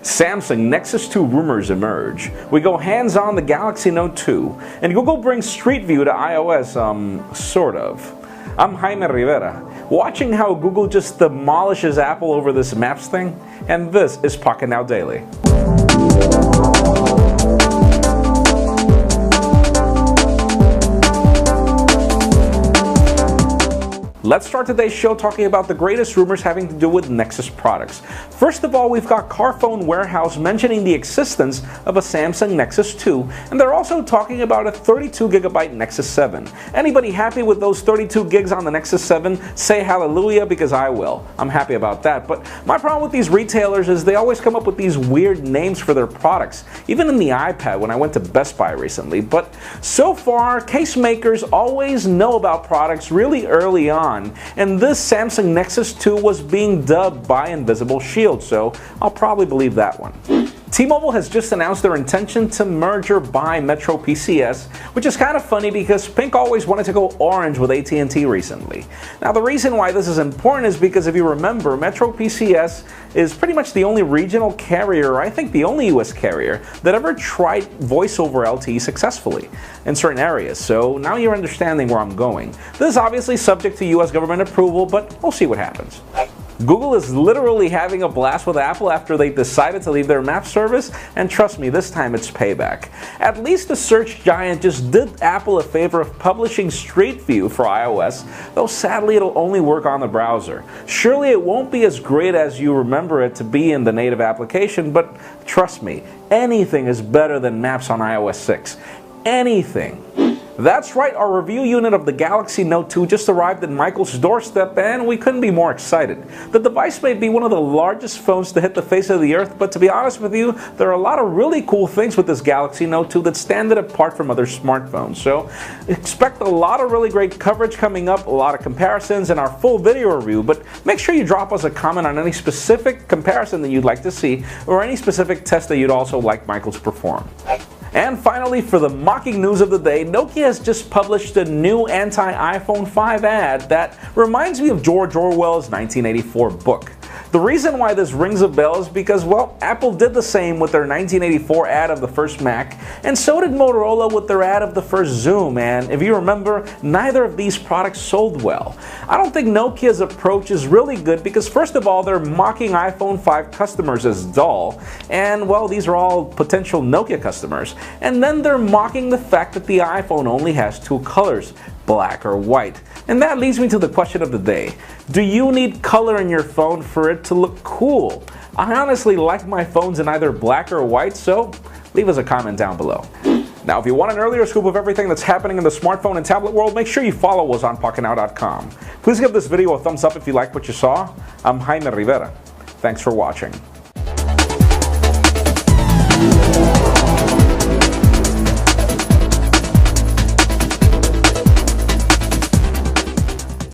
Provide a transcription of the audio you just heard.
Samsung Nexus 2 rumors emerge. We go hands-on the Galaxy Note 2, and Google brings Street View to iOS, sort of. I'm Jaime Rivera, watching how Google just demolishes Apple over this Maps thing, and this is Pocket Now Daily. Let's start today's show talking about the greatest rumors having to do with Nexus products. First of all, we've got Carphone Warehouse mentioning the existence of a Samsung Nexus 2, and they're also talking about a 32GB Nexus 7. Anybody happy with those 32 gigs on the Nexus 7? Say hallelujah, because I will. I'm happy about that. But my problem with these retailers is they always come up with these weird names for their products, even in the iPad when I went to Best Buy recently. But so far, case makers always know about products really early on. And this Samsung Nexus 2 was being dubbed by Invisible Shield, so I'll probably believe that one. T-Mobile has just announced their intention to merge or buy Metro PCS, which is kind of funny because Pink always wanted to go orange with AT&T recently. Now the reason why this is important is because if you remember, Metro PCS is pretty much the only regional carrier, or I think the only US carrier, that ever tried voice over LTE successfully in certain areas. So now you're understanding where I'm going. This is obviously subject to US government approval, but we'll see what happens. Google is literally having a blast with Apple after they decided to leave their map service, and trust me, this time it's payback. At least the search giant just did Apple a favor of publishing Street View for iOS, though sadly it'll only work on the browser. Surely it won't be as great as you remember it to be in the native application, but trust me, anything is better than Maps on iOS 6. Anything. That's right, our review unit of the Galaxy Note 2 just arrived at Michael's doorstep, and we couldn't be more excited. The device may be one of the largest phones to hit the face of the earth, but to be honest with you, there are a lot of really cool things with this Galaxy Note 2 that stand it apart from other smartphones. So expect a lot of really great coverage coming up, a lot of comparisons, and our full video review, but make sure you drop us a comment on any specific comparison that you'd like to see, or any specific test that you'd also like Michael to perform. And finally, for the mocking news of the day, Nokia has just published a new anti-iPhone 5 ad that reminds me of George Orwell's 1984 book. The reason why this rings a bell is because, well, Apple did the same with their 1984 ad of the first Mac, and so did Motorola with their ad of the first Zoom, and if you remember, neither of these products sold well. I don't think Nokia's approach is really good because, first of all, they're mocking iPhone 5 customers as dull, and, well, these are all potential Nokia customers, and then they're mocking the fact that the iPhone only has two colors, black or white. And that leads me to the question of the day. Do you need color in your phone for it to look cool? I honestly like my phones in either black or white, so leave us a comment down below. Now, if you want an earlier scoop of everything that's happening in the smartphone and tablet world, make sure you follow us on PocketNow.com. Please give this video a thumbs up if you like what you saw. I'm Jaime Rivera. Thanks for watching.